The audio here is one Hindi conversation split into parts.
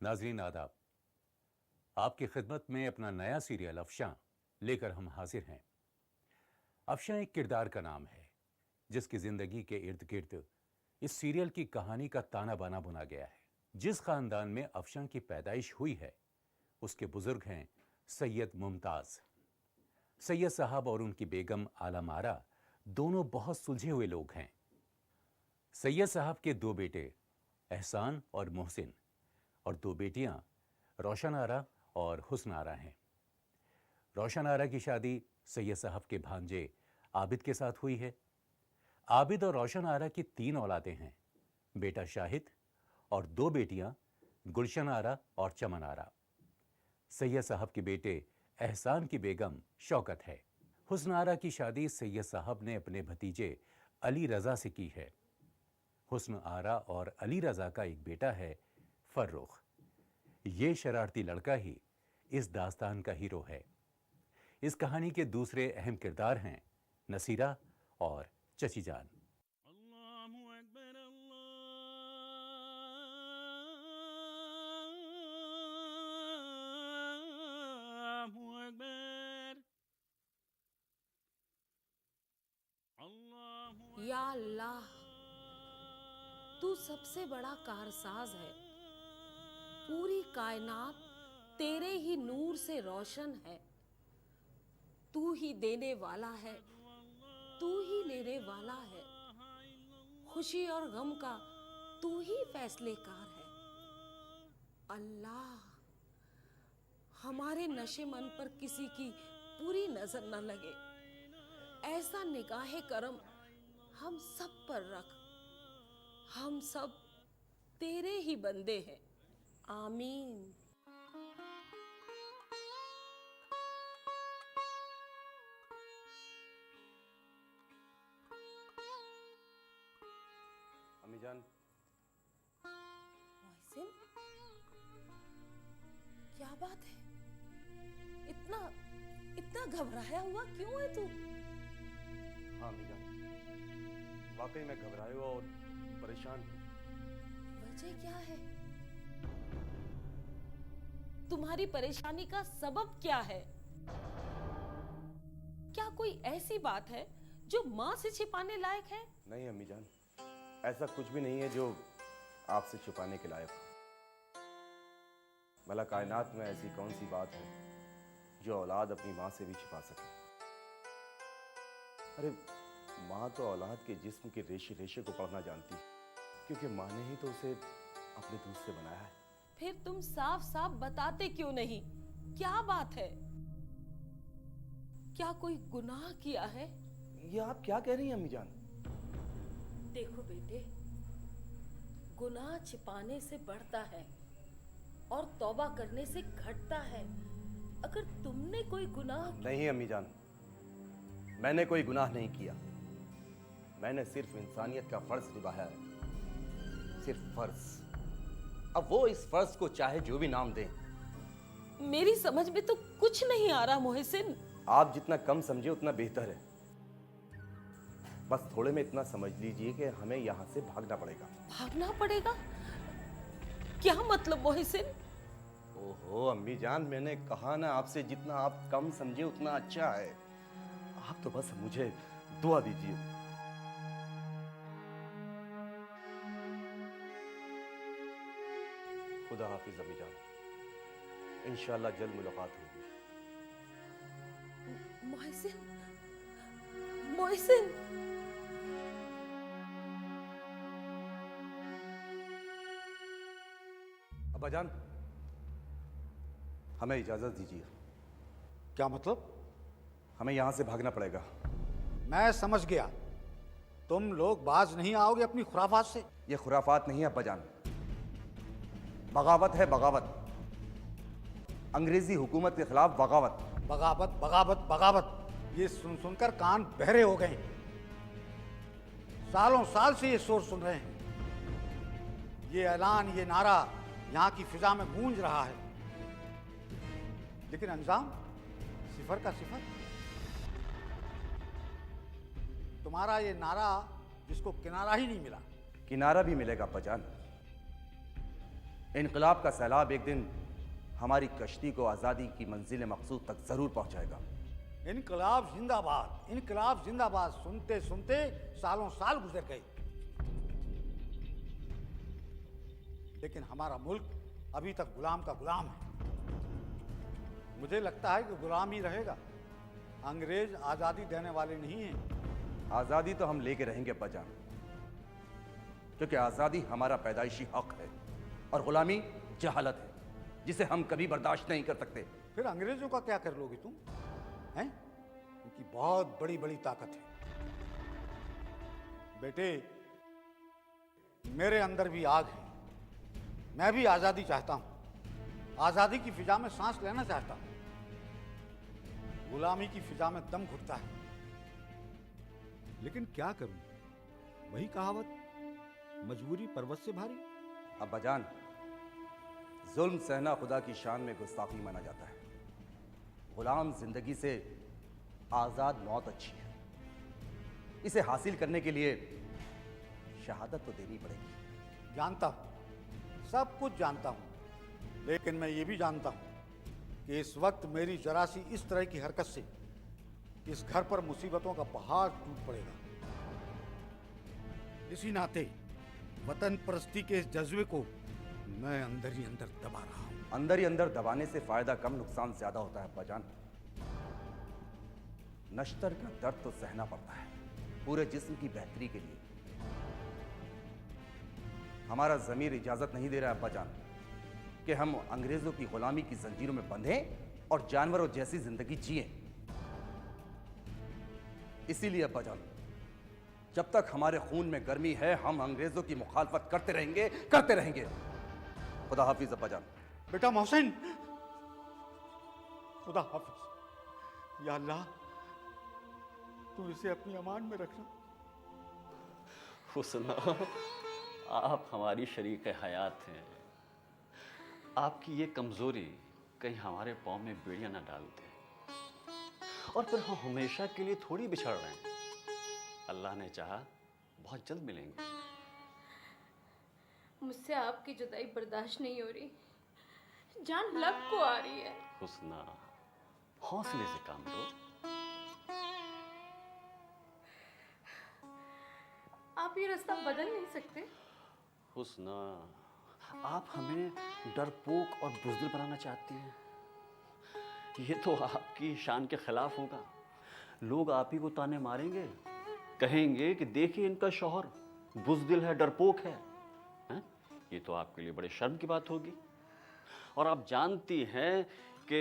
नाजरीन आदाब, आपकी खिदमत में अपना नया सीरियल अफशां लेकर हम हाजिर हैं। अफशां एक किरदार का नाम है जिसकी जिंदगी के इर्द गिर्द इस सीरियल की कहानी का ताना बाना बुना गया है। जिस खानदान में अफशां की पैदाइश हुई है उसके बुजुर्ग हैं सैयद मुमताज। सैयद साहब और उनकी बेगम आलम आरा दोनों बहुत सुलझे हुए लोग हैं। सैयद साहब के दो बेटे एहसान और मोहसिन और दो बेटियां रोशन आरा और हुस्न आरा हैं। रोशन आरा की शादी सैयद साहब के भांजे आबिद के साथ हुई है। आबिद और रोशन आरा की 3 औलादें हैं, बेटा शाहिद और 2 बेटियां गुलशन आरा और चमन आरा। सैयद साहब के बेटे एहसान की बेगम शौकत है। हुस्न आरा की शादी सैयद साहब ने अपने भतीजे अली रजा से की है। हुस्न आरा और अली रजा का एक बेटा है फर्रुख। ये शरारती लड़का ही इस दास्तान का हीरो है। इस कहानी के दूसरे अहम किरदार हैं नसीरा और चची जान। या अल्लाह, तू सबसे बड़ा कारसाज है। पूरी कायनात तेरे ही नूर से रोशन है। तू ही देने वाला है, तू ही लेने वाला है। खुशी और गम का तू ही फैसलेकार है। अल्लाह, हमारे नशे मन पर किसी की बुरी नजर न लगे। ऐसा निगाहे करम हम सब पर रख। हम सब तेरे ही बंदे हैं। आमीन। अम्मी जान। मोहसिन, क्या बात है? इतना इतना घबराया हुआ क्यों है तू? हाँ अम्मी जान, वाकई मैं घबराया हुआ और परेशान हूँ। वजह क्या है? तुम्हारी परेशानी का सबब क्या है? क्या कोई ऐसी बात है जो माँ से छिपाने लायक है? नहीं अम्मी जान, ऐसा कुछ भी नहीं है जो आपसे छुपाने के लायक हो। भला कायनात में ऐसी कौन सी बात है जो औलाद अपनी माँ से भी छिपा सके। अरे माँ तो औलाद के जिस्म के रेशे रेशे को पढ़ना जानती है, क्योंकि माँ ने ही तो उसे अपने दूध से बनाया है। फिर तुम साफ साफ बताते क्यों नहीं? क्या बात है? क्या कोई गुनाह किया है? ये आप क्या कह रही हैं अम्मी जान? देखो बेटे, गुनाह छिपाने से बढ़ता है और तौबा करने से घटता है। अगर तुमने कोई गुनाह... नहीं अम्मी जान, मैंने कोई गुनाह नहीं किया। मैंने सिर्फ इंसानियत का फर्ज निभाया है, सिर्फ फर्ज। अब वो इस फर्ज को चाहे जो भी नाम दें। मेरी समझ में तो कुछ नहीं आ रहा मोहसिन। आप जितना कम समझे उतना बेहतर है। बस थोड़े में इतना समझ लीजिए कि हमें यहाँ से भागना पड़ेगा। भागना पड़ेगा? क्या मतलब मोहसिन? ओहो अम्मी जान, मैंने कहा ना आपसे, जितना आप कम समझे उतना अच्छा है। आप तो बस मुझे दुआ दीजिए। खुदा हाफिज अम्मी जान, इंशाल्लाह जल्द मुलाकात होगी। मोहसिन, मोहसिन। अब्बा जान, हमें इजाजत दीजिए। क्या मतलब? हमें यहाँ से भागना पड़ेगा। मैं समझ गया, तुम लोग बाज नहीं आओगे अपनी खुराफात से। ये खुराफात नहीं है अब्बा जान, बगावत है, बगावत। अंग्रेजी हुकूमत के खिलाफ बगावत। बगावत बगावत बगावत, ये सुन सुनकर कान बहरे हो गए। सालों साल से ये शोर सुन रहे हैं। ये ऐलान, ये नारा यहाँ की फिजा में गूंज रहा है, लेकिन अंजाम सिफर का सिफर। तुम्हारा ये नारा जिसको किनारा ही नहीं मिला। किनारा भी मिलेगा अब्बा जान। इनकलाब का सैलाब एक दिन हमारी कश्ती को आज़ादी की मंजिल मकसूद तक जरूर पहुंचाएगा। इनकलाब जिंदाबाद, इनकलाब जिंदाबाद सुनते सुनते सालों साल गुजर गए, लेकिन हमारा मुल्क अभी तक गुलाम का गुलाम है। मुझे लगता है कि गुलाम ही रहेगा। अंग्रेज आजादी देने वाले नहीं हैं। आज़ादी तो हम लेके रहेंगे अब्बाजान, क्योंकि आज़ादी हमारा पैदाइशी हक है और गुलामी जहालत है जिसे हम कभी बर्दाश्त नहीं कर सकते। फिर अंग्रेजों का क्या कर लोगे तुम? हैं? उनकी बहुत बड़ी बड़ी ताकत है। बेटे, मेरे अंदर भी आग है। मैं भी आजादी चाहता हूं। आजादी की फिजा में सांस लेना चाहता हूं। गुलामी की फिजा में दम घुटता है। लेकिन क्या करूं? वही कहावत, मजबूरी पर्वत से भारी। अब्बाजान, जुल्म सहना खुदा की शान में गुस्ताखी माना जाता है। गुलाम जिंदगी से आजाद मौत अच्छी है। इसे हासिल करने के लिए शहादत तो देनी पड़ेगी। जानता हूं, सब कुछ जानता हूं, लेकिन मैं ये भी जानता हूं कि इस वक्त मेरी जरा सी इस तरह की हरकत से इस घर पर मुसीबतों का पहाड़ टूट पड़ेगा। इसी नाते वतन परस्ती के इस जज्बे को मैं अंदर ही अंदर दबा रहा हूं। अंदर ही अंदर दबाने से फायदा कम, नुकसान ज्यादा होता है अब्बाजान। नश्तर का दर्द तो सहना पड़ता है पूरे जिस्म की बेहतरी के लिए। हमारा जमीर इजाजत नहीं दे रहा है अब्बाजान कि हम अंग्रेजों की गुलामी की जंजीरों में बंधें और जानवरों जैसी जिंदगी जिएं। इसीलिए अब्बाजान, जब तक हमारे खून में गर्मी है हम अंग्रेजों की मुखालफत करते रहेंगे, करते रहेंगे। खुदा हाफिज अब्बाजान। बेटा मोहसिन, खुदा हाफिज। या अल्लाह, तू इसे अपनी अमान में रखना। हुस्ना, आप हमारी शरीक हयात हैं। आपकी ये कमजोरी कहीं हमारे पाँव में बेड़ियां ना डाल दे, और फिर हम हमेशा के लिए थोड़ी बिछड़ रहे हैं। अल्लाह ने चाहा बहुत जल्द मिलेंगे। मुझसे आपकी जुदाई बर्दाश्त नहीं हो रही, जान लब को आ रही है। हुस्ना, हौसले से काम लो। आप ये रास्ता बदल नहीं सकते। हुस्ना, आप हमें डरपोक और बुज़दिल बनाना चाहती हैं। ये तो आपकी शान के खिलाफ होगा। लोग आप ही को ताने मारेंगे, कहेंगे कि देखिए इनका शौहर बुज़दिल है, डरपोक है। हैं? ये तो आपके लिए बड़े शर्म की बात होगी। और आप जानती हैं कि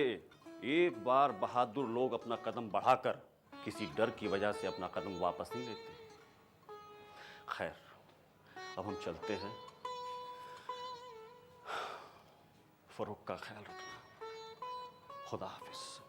एक बार बहादुर लोग अपना कदम बढ़ाकर किसी डर की वजह से अपना कदम वापस नहीं लेते। खैर, अब हम चलते हैं। फरूक का ख्याल रखना। खुदा हाफिज।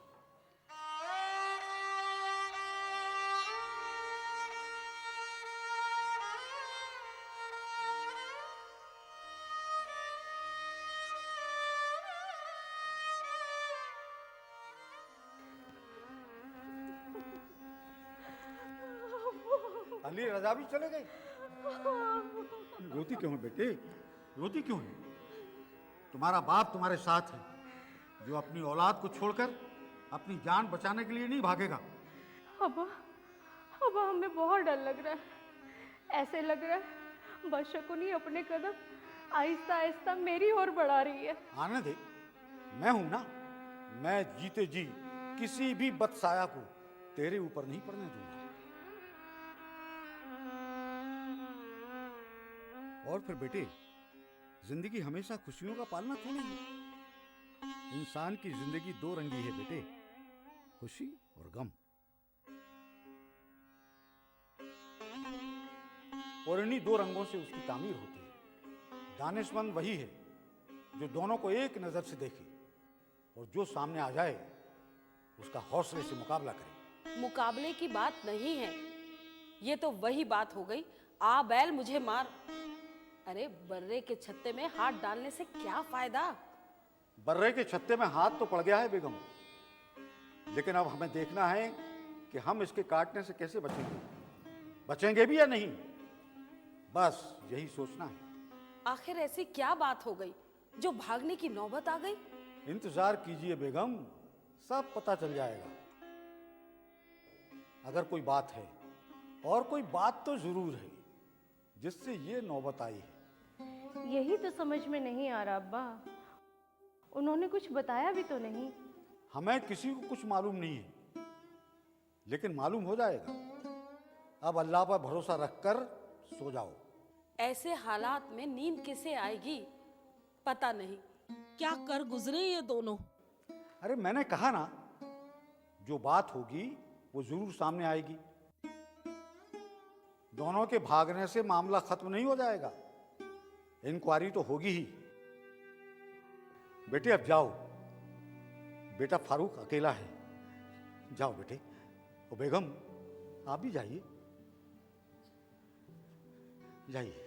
अली रजा भी चले गई। रोती क्यों है बेटे? रोती क्यों है? तुम्हारा बाप तुम्हारे साथ है, जो अपनी औलाद को छोड़कर अपनी जान बचाने के लिए नहीं भागेगा। अब्बा, हमें बहुत डर लग रहा है। ऐसे लग रहा है बशकुनी अपने कदम आहिस्ता आहिस्ता मेरी ओर बढ़ा रही है। आने दे, मैं हूं ना। मैं जीते जी किसी भी बदसाया को तेरे ऊपर नहीं पड़ने दूंगा। और फिर बेटे, जिंदगी हमेशा खुशियों का पालना थोड़ी है। इंसान की जिंदगी दो रंगी है बेटे, खुशी और गम। और इन्हीं दो रंगों से उसकी तामीर होती है। दानिशमंद वही है जो दोनों को एक नजर से देखे और जो सामने आ जाए उसका हौसले से मुकाबला करे। मुकाबले की बात नहीं है, ये तो वही बात हो गई, आ बैल मुझे मार। अरे बर्रे के छत्ते में हाथ डालने से क्या फायदा? बर्रे के छत्ते में हाथ तो पड़ गया है बेगम, लेकिन अब हमें देखना है कि हम इसके काटने से कैसे बचेंगे। बचेंगे भी या नहीं, बस यही सोचना है। आखिर ऐसी क्या बात हो गई जो भागने की नौबत आ गई? इंतजार कीजिए बेगम, सब पता चल जाएगा। अगर कोई बात है, और कोई बात तो जरूर है जिससे ये नौबत आई है। यही तो समझ में नहीं आ रहा अब्बा, उन्होंने कुछ बताया भी तो नहीं। हमें किसी को कुछ मालूम नहीं है, लेकिन मालूम हो जाएगा। अब अल्लाह पर भरोसा रखकर सो जाओ। ऐसे हालात में नींद किसे आएगी पता नहीं, क्या कर गुजरे ये दोनों। अरे मैंने कहा ना, जो बात होगी वो जरूर सामने आएगी। दोनों के भागने से मामला खत्म नहीं हो जाएगा, इंक्वायरी तो होगी ही। बेटे अब जाओ, बेटा फारूक अकेला है, जाओ बेटे। और बेगम आप भी जाइए, जाइए।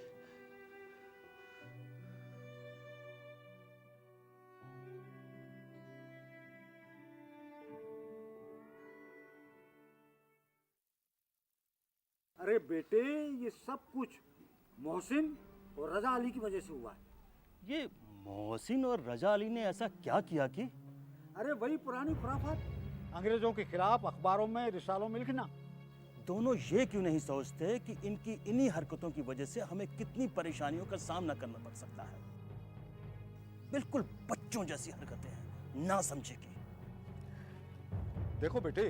अरे बेटे, ये सब कुछ मोहसिन और रजा अली की वजह से हुआ है। ये मोहसिन और रजा अली ने ऐसा क्या किया कि? अरे वही पुरानी खुराफात, अंग्रेजों के खिलाफ अखबारों में रिसालों में लिखना। दोनों ये क्यों नहीं सोचते कि इनकी इन्हीं हरकतों की वजह से हमें कितनी परेशानियों का सामना करना पड़ सकता है? बिल्कुल बच्चों जैसी हरकतें हैं, ना समझे की। देखो बेटे,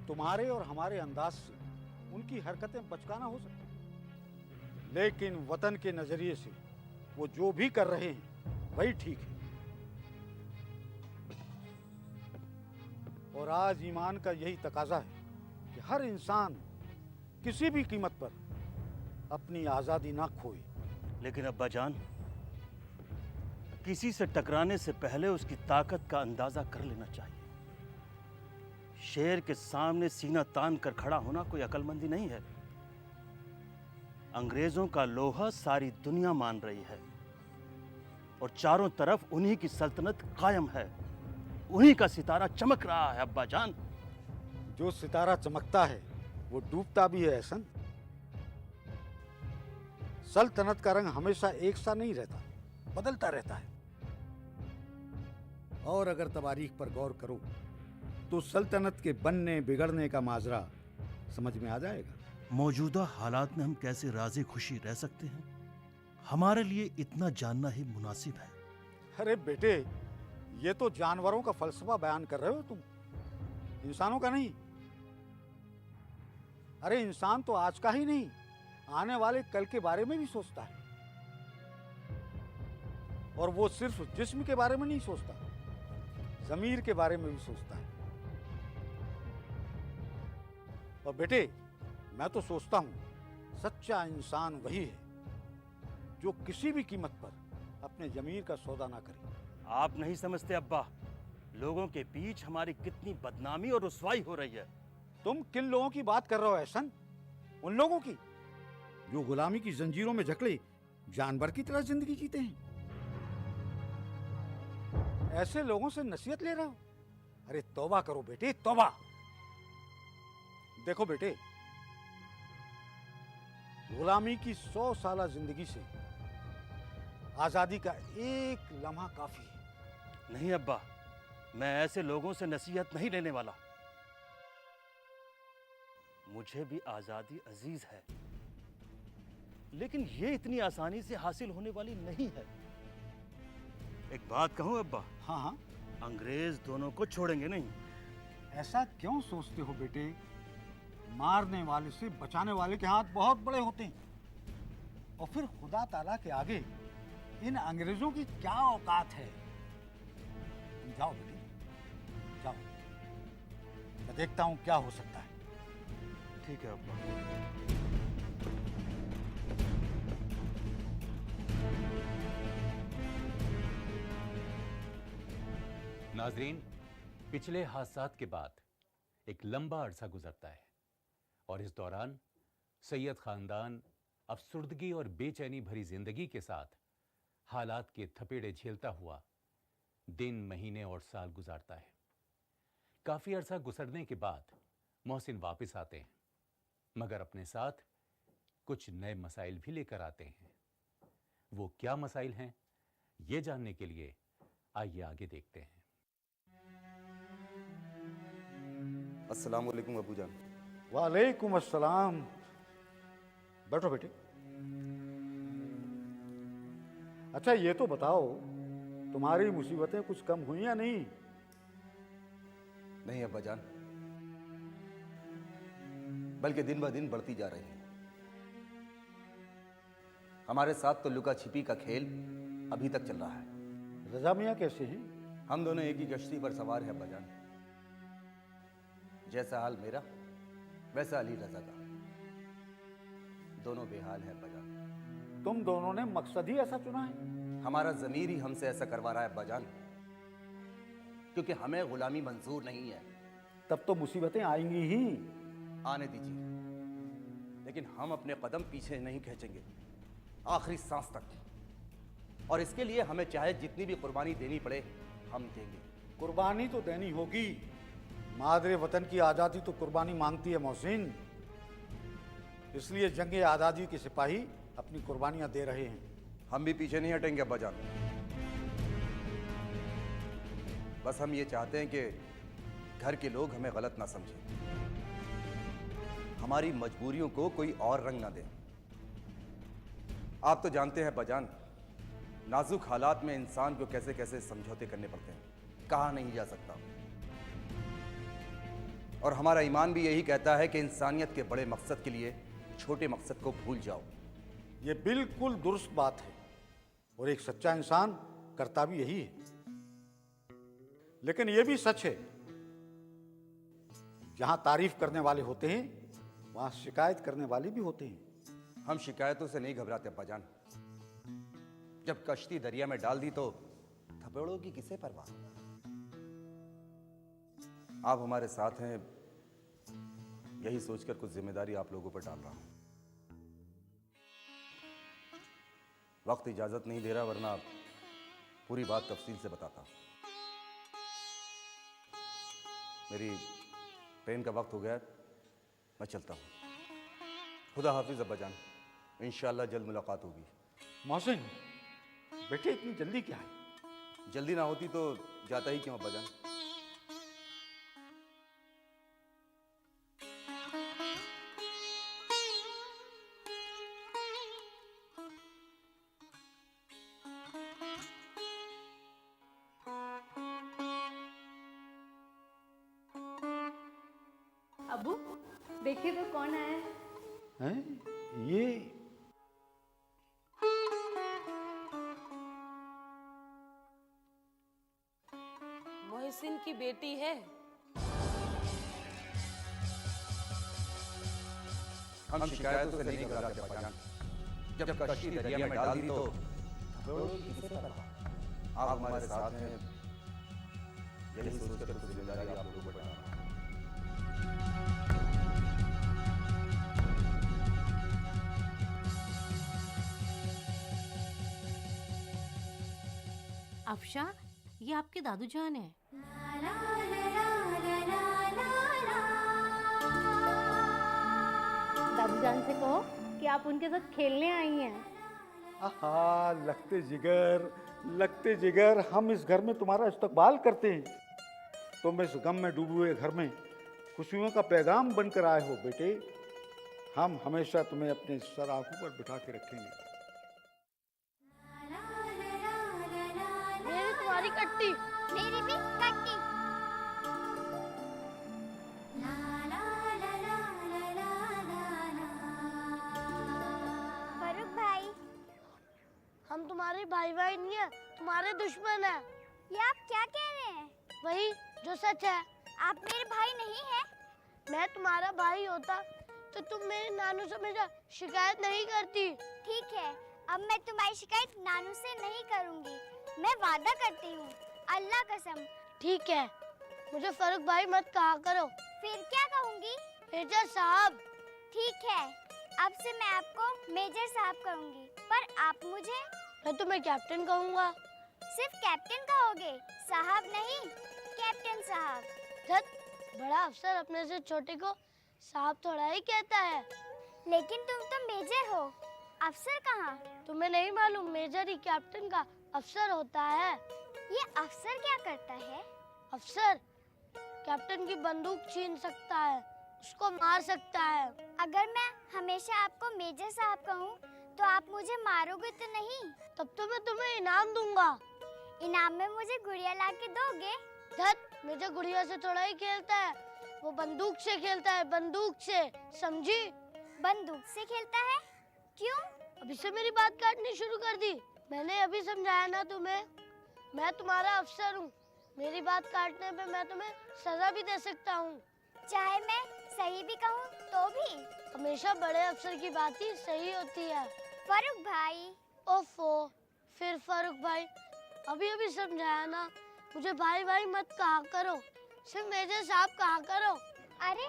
तुम्हारे और हमारे अंदाज से उनकी हरकतें बचकाना हो सकती, लेकिन वतन के नजरिए से वो जो भी कर रहे हैं वही ठीक है। और आज ईमान का यही तकाजा है कि हर इंसान किसी भी कीमत पर अपनी आजादी ना खोए। लेकिन अब्बा जान, किसी से टकराने से पहले उसकी ताकत का अंदाजा कर लेना चाहिए। शेर के सामने सीना तान कर खड़ा होना कोई अक्लमंदी नहीं है। अंग्रेजों का लोहा सारी दुनिया मान रही है और चारों तरफ उन्हीं की सल्तनत कायम है, उन्हीं का सितारा चमक रहा है अब्बा जान। जो सितारा चमकता है वो डूबता भी है एहसन। सल्तनत का रंग हमेशा एक सा नहीं रहता, बदलता रहता है। और अगर तवारीख पर गौर करो तो सल्तनत के बनने बिगड़ने का माजरा समझ में आ जाएगा। मौजूदा हालात में हम कैसे राजी खुशी रह सकते हैं, हमारे लिए इतना जानना ही मुनासिब है। अरे बेटे, ये तो जानवरों का फलसफा बयान कर रहे हो तुम, इंसानों का नहीं। अरे इंसान तो आज का ही नहीं, आने वाले कल के बारे में भी सोचता है। और वो सिर्फ जिस्म के बारे में नहीं सोचता, ज़मीर के बारे में भी सोचता है। और बेटे, मैं तो सोचता हूं सच्चा इंसान वही है जो किसी भी कीमत पर अपने ज़मीर का सौदा ना करे। आप नहीं समझते अब्बा, लोगों के बीच हमारी कितनी बदनामी और रुसवाई हो रही है। तुम किन लोगों की बात कर रहे हो एहसन? उन लोगों की जो गुलामी की जंजीरों में जकड़े जानवर की तरह जिंदगी जीते हैं। ऐसे लोगों से नसीहत ले रहे हो? अरे तौबा करो बेटे, तौबा। देखो बेटे, गुलामी की 100 साला जिंदगी से आजादी का एक लम्हा काफी है। नहीं अब्बा, मैं ऐसे लोगों से नसीहत नहीं लेने वाला। मुझे भी आजादी अजीज है, लेकिन ये इतनी आसानी से हासिल होने वाली नहीं है। एक बात कहूं अब्बा, हाँ हाँ, अंग्रेज दोनों को छोड़ेंगे नहीं। ऐसा क्यों सोचते हो बेटे? मारने वाले से बचाने वाले के हाथ बहुत बड़े होते हैं। और फिर खुदा ताला के आगे इन अंग्रेजों की क्या औकात है? तुम जाओ बेटे, जाओ, मैं देखता हूं क्या हो सकता है। ठीक है अब्बा। नाजरीन, पिछले हादसात के बाद एक लंबा अरसा गुजरता है और इस दौरान सैयद खानदान अफसुर्दगी और बेचैनी भरी जिंदगी के साथ हालात के थपेड़े झेलता हुआ दिन, महीने और साल गुजारता है। काफी अरसा गुजरने के बाद मोहसिन वापस आते हैं, मगर अपने साथ कुछ नए मसाइल भी लेकर आते हैं। वो क्या मसाइल हैं, ये जानने के लिए आइए आगे देखते हैं। अस्सलाम वालेकुम अबूजान। वालेकुम अस्सलाम। बैठो बेटे। अच्छा ये तो बताओ, तुम्हारी मुसीबतें कुछ कम हुई या नहीं? नहीं अब्बाजान, बल्कि दिन ब दिन बढ़ती जा रही है। हमारे साथ तो लुका छिपी का खेल अभी तक चल रहा है। रजा मियाँ कैसे हैं? हम दोनों एक ही कश्ती पर सवार हैं अब्बाजान। जैसा हाल मेरा वैसा अली रजा का, दोनों बेहाल है अब्बाजान। तुम दोनों ने मकसद ही ऐसा चुना है? हमारा ज़मीर ही हमसे ऐसा करवा रहा है अब्बाजान, क्योंकि हमें गुलामी मंजूर नहीं है। तब तो मुसीबतें आएंगी ही। आने दीजिए, लेकिन हम अपने कदम पीछे नहीं खींचेंगे आखिरी सांस तक। और इसके लिए हमें चाहे जितनी भी कुर्बानी देनी पड़े हम देंगे। कुर्बानी तो देनी होगी। मादरे वतन की आज़ादी तो कुर्बानी मांगती है मोहसिन। इसलिए जंगे आज़ादी के सिपाही अपनी कुर्बानियां दे रहे हैं। हम भी पीछे नहीं हटेंगे अब्बाजान। बस हम ये चाहते हैं कि घर के लोग हमें गलत ना समझें, हमारी मजबूरियों को कोई और रंग ना दे। आप तो जानते हैं अब्बाजान, नाजुक हालात में इंसान को कैसे कैसे समझौते करने पड़ते हैं, कहा नहीं जा सकता। और हमारा ईमान भी यही कहता है कि इंसानियत के बड़े मकसद के लिए छोटे मकसद को भूल जाओ। ये बिल्कुल दुरुस्त बात है और एक सच्चा इंसान करता भी यही है। लेकिन यह भी सच है, जहां तारीफ करने वाले होते हैं वहां शिकायत करने वाले भी होते हैं। हम शिकायतों से नहीं घबराते अब्बाजान। जब कश्ती दरिया में डाल दी तो थपेड़ों की किसे परवाह। आप हमारे साथ हैं, यही सोचकर कुछ जिम्मेदारी आप लोगों पर डाल रहा हूं। वक्त इजाजत नहीं दे रहा, वरना पूरी बात तफसील से बताता। मेरी ट्रेन का वक्त हो गया, मैं चलता हूं। खुदा हाफिज अब्बाजान, इंशाअल्लाह जल्द मुलाकात होगी। मोहसिन बेटे, इतनी जल्दी क्या है? जल्दी ना होती तो जाता ही क्यों अब्बाजान। अबू देखिए तो कौन आया है। हैं? ये मोहसिन की बेटी है। हम शिकायतों से नहीं घबराते अब्बाजान। जब कश्ती दरिया में डाल दी तो थपेड़ों की किसे परवाह। आप हमारे साथ हैं, यही सोचकर कुछ जिम्मेदारी आप लोगों पर डाल रहा हूं। अफशा, ये आपके दादू जान है। दादू जान से कहो कि आप उनके साथ खेलने आई हैं। आहा, लगते जिगर हम इस घर में तुम्हारा इस्तकबाल करते हैं। तुम इस गम में डूबे हुए घर में खुशियों का पैगाम बनकर आए हो बेटे। हम हमेशा तुम्हें अपने सर आंखों पर बिठा के रखेंगे। मेरी तुम्हारी कट्टी। मेरी भी कट्टी। फरूक भाई, हम तुम्हारे भाई भाई नहीं है, तुम्हारे दुश्मन है। ये आप क्या कह रहे हैं? वही जो सच है। आप मेरे भाई नहीं हैं। मैं तुम्हारा भाई होता तो तुम मेरे नानू से मेरा शिकायत नहीं करती। ठीक है, अब मैं तुम्हारी शिकायत नानू से नहीं करूंगी। मैं वादा करती हूँ, अल्लाह कसम। ठीक है, मुझे फरूक भाई मत कहा करो। फिर क्या कहूँगी? मेजर साहब। ठीक है, अब से मैं आपको मेजर साहब कहूँगी, पर आप मुझे? मैं तुम्हें कैप्टन कहूँगा। सिर्फ कैप्टन कहोगे, साहब नहीं। कैप्टन साहब। धत, बड़ा अफसर अपने से छोटे को साहब थोड़ा ही कहता है। लेकिन तुम तो मेजर हो, अफसर कहाँ? तुम्हें नहीं मालूम, मेजर ही कैप्टन का अफसर होता है। ये अफसर क्या करता है? अफसर कैप्टन की बंदूक छीन सकता है, उसको मार सकता है। अगर मैं हमेशा आपको मेजर साहब कहूँ तो आप मुझे मारोगे तो नहीं? तब तो मैं तुम्हें इनाम दूंगा। इनाम में मुझे गुड़िया ला के दोगे? धत, मेजर गुड़िया से थोड़ा ही खेलता है, वो बंदूक से खेलता है, बंदूक से, समझी? बंदूक से खेलता है? क्यों? अभी से मेरी बात काटनी शुरू कर दी। मैंने अभी समझाया ना तुम्हें, मैं तुम्हारा अफसर हूँ। मेरी बात काटने पे मैं तुम्हें सजा भी दे सकता हूँ। चाहे मैं सही भी कहूँ तो भी? हमेशा बड़े अफसर की बात ही सही होती है। फारूक भाई। ओफो, फिर फारूक भाई। अभी अभी समझाया ना, मुझे भाई भाई मत कहा करो, सिर्फ मेजर साहब कहा करो। अरे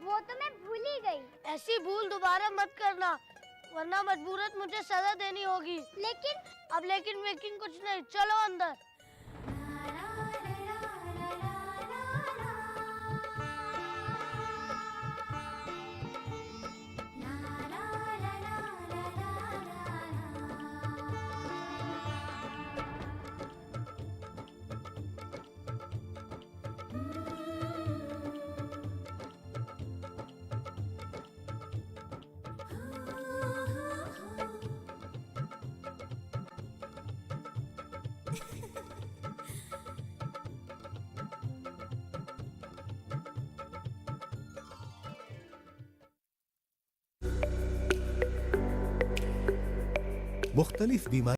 वो तो मैं भूल ही गई। ऐसी भूल दोबारा मत करना, वरना मजबूरत मुझे सजा देनी होगी। लेकिन अब लेकिन वेकिन कुछ नहीं, चलो अंदर। मुख्तलिफ बीमारी